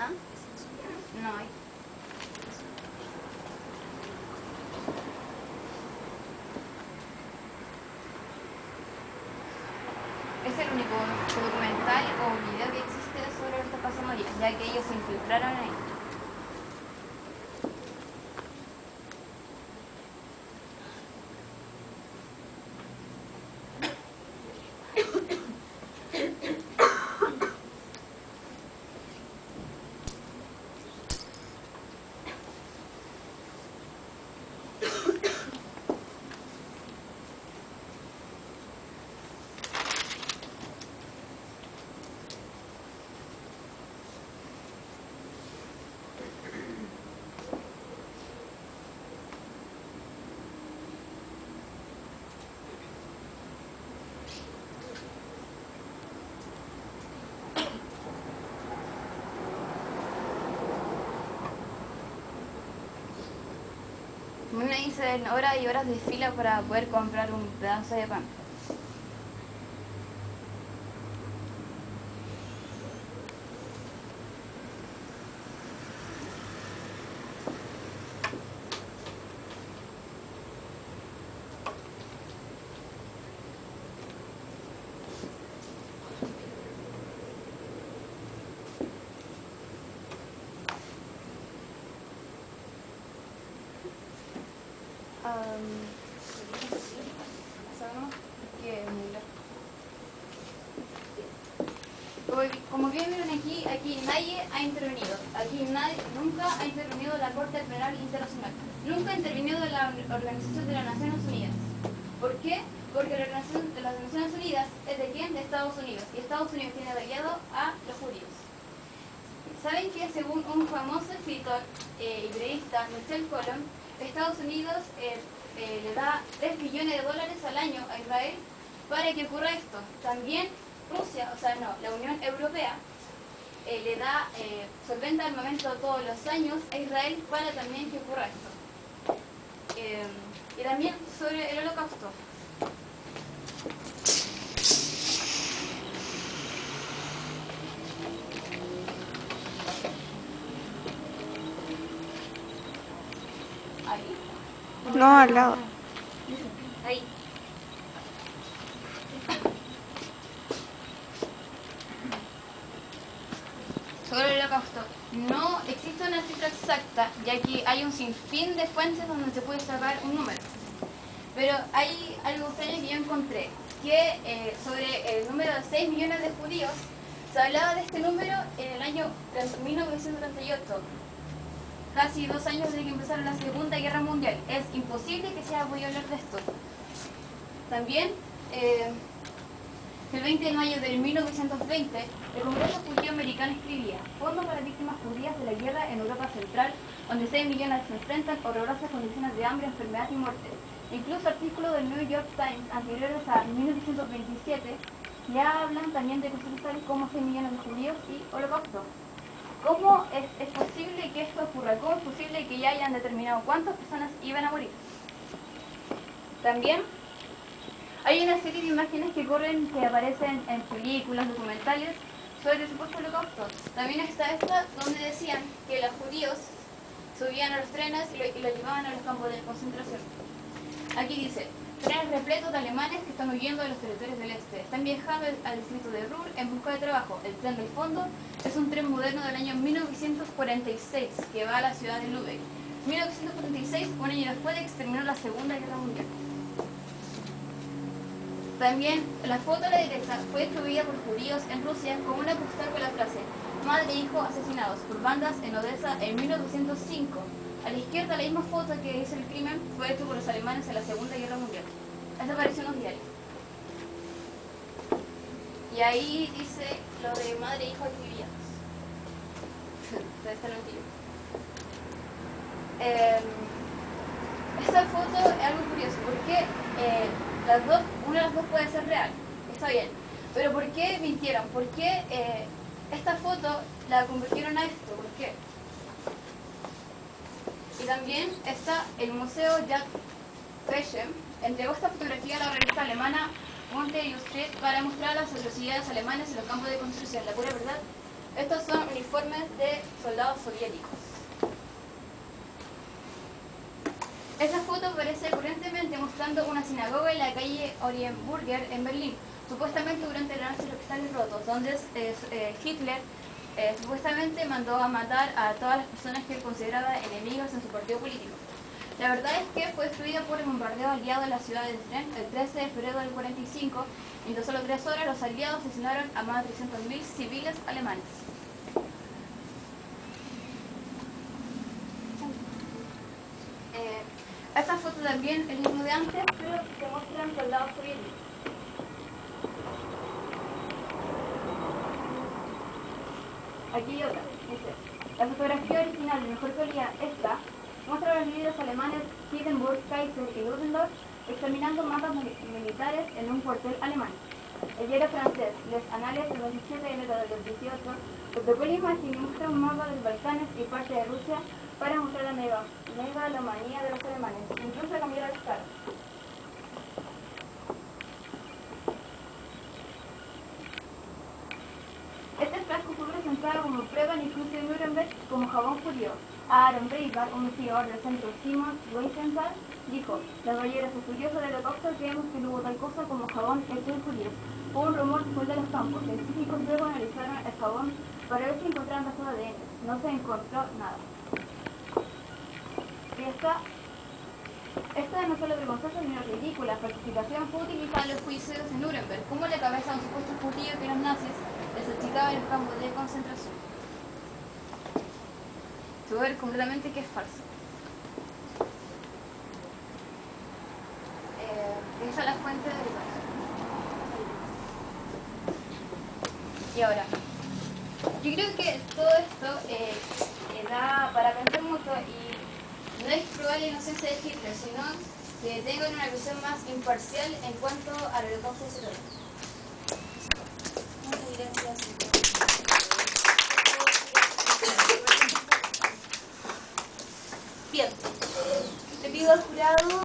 ¿Ah? No hay. Es el único documental o video que existe sobre lo que está pasando allí, ya que ellos se infiltraron ahí. Me dicen horas y horas de fila para poder comprar un pedazo de pan. Como bien vieron aquí nadie ha intervenido. Aquí nunca ha intervenido la Corte Penal Internacional. Nunca ha intervenido la Organización de las Naciones Unidas. ¿Por qué? Porque la Organización de las Naciones Unidas es de quién? De Estados Unidos. Y Estados Unidos tiene de aliado a los judíos. ¿Saben que según un famoso escritor y periodista, Michel Colom, Estados Unidos le da $3 billones al año a Israel para que ocurra esto? También Rusia, la Unión Europea, le da, solventa armamento todos los años a Israel para también que ocurra esto. Y también sobre el Holocausto. Ahí. No, al lado. Ahí. Sobre el Holocausto, no existe una cifra exacta, ya que hay un sinfín de fuentes donde se puede sacar un número. Pero hay algo extraño que yo encontré, que sobre el número de 6 millones de judíos, se hablaba de este número en el año 1938, casi 2 años desde que empezara la Segunda Guerra Mundial. Es imposible que se haya podido hablar de esto. También, el 20 de mayo de 1920, el Congreso Judío Americano escribía: Fondo para víctimas judías de la guerra en Europa Central, donde 6 millones se enfrentan horrorosas condiciones de hambre, enfermedad y muerte. Incluso artículos del New York Times anteriores a 1927 ya hablan también de cosas tales como 6 millones de judíos y holocausto. ¿Cómo es posible que esto ocurra? ¿Cómo es posible que ya hayan determinado cuántas personas iban a morir? También hay una serie de imágenes que aparecen en películas, documentales, sobre el supuesto holocausto. También está esta donde decían que los judíos subían a los trenes y los llevaban a los campos de concentración. Aquí dice: trenes repletos de alemanes que están huyendo de los territorios del este. Están viajando al distrito de Ruhr en busca de trabajo. El tren del fondo es un tren moderno del año 1946 que va a la ciudad de Lübeck. 1946, un año después de que se terminó la Segunda Guerra Mundial. También la foto a la derecha fue distribuida por judíos en Rusia con una postal con la frase: madre e hijo asesinados por bandas en Odessa en 1905. A la izquierda, la misma foto que dice el crimen fue hecho por los alemanes en la Segunda Guerra Mundial. Esta apareció en los diarios. Y ahí dice lo de madre e hijo exiliados. Debe estar antiguo. Esta foto es algo curioso, porque una de las dos puede ser real, está bien, pero ¿por qué mintieron? ¿Por qué esta foto la convirtieron a esto? ¿Por qué? Y también está el Museo Yad Vashem, entregó esta fotografía a la revista alemana Monte Illustriert para mostrar a las atrocidades alemanas en los campos de concentración. La pura verdad, estos son uniformes de soldados soviéticos. Esta foto aparece ocurrentemente mostrando una sinagoga en la calle Orienburger en Berlín, supuestamente durante la noche de los cristales rotos, donde Hitler supuestamente mandó a matar a todas las personas que él consideraba enemigas en su partido político. La verdad es que fue destruida por el bombardeo aliado en la ciudad de Dresden el 13 de febrero del 45, y en solo 3 horas los aliados asesinaron a más de 300.000 civiles alemanes. Esta foto también es el mismo de antes, pero se muestran soldados soviéticos. Aquí hay otra, dice: la fotografía original de mejor calidad, esta, muestra a los líderes alemanes Hindenburg, Kaiser y Ludendorff examinando mapas militares en un cuartel alemán. El diario francés Les Annales del 27 de enero del 18 tocó la imagen y muestra un mapa de los Balcanes y parte de Rusia para mostrar la megalomanía de los alemanes, incluso cambiar la escala. Este frasco fue presentado como prueba en el juicio de Nuremberg como jabón judío. Aaron Breitbart, un investigador del centro Simon Wiesenthal, dijo: los galleros estudiosos del Holocausto creemos que no hubo tal cosa como jabón hecho de judíos. Hubo un rumor después de los campos. Científicos luego analizaron el jabón para ver si encontraron rastros de ADN. No se encontró nada. Y está Esta no solo vergonzosa sino ridícula falsificación fue utilizada en los juicios de Nuremberg como la cabeza de un supuesto judío que los nazis les achicaba en los campos de concentración. Se puede ver completamente que es falso. Esa es la fuente del caso. Y ahora, yo creo que todo esto da para pensar mucho y no es probar la inocencia de Hitler, sino que tengan una visión más imparcial en cuanto a lo que causa ese dolor. Muchas gracias. Bien, le pido al jurado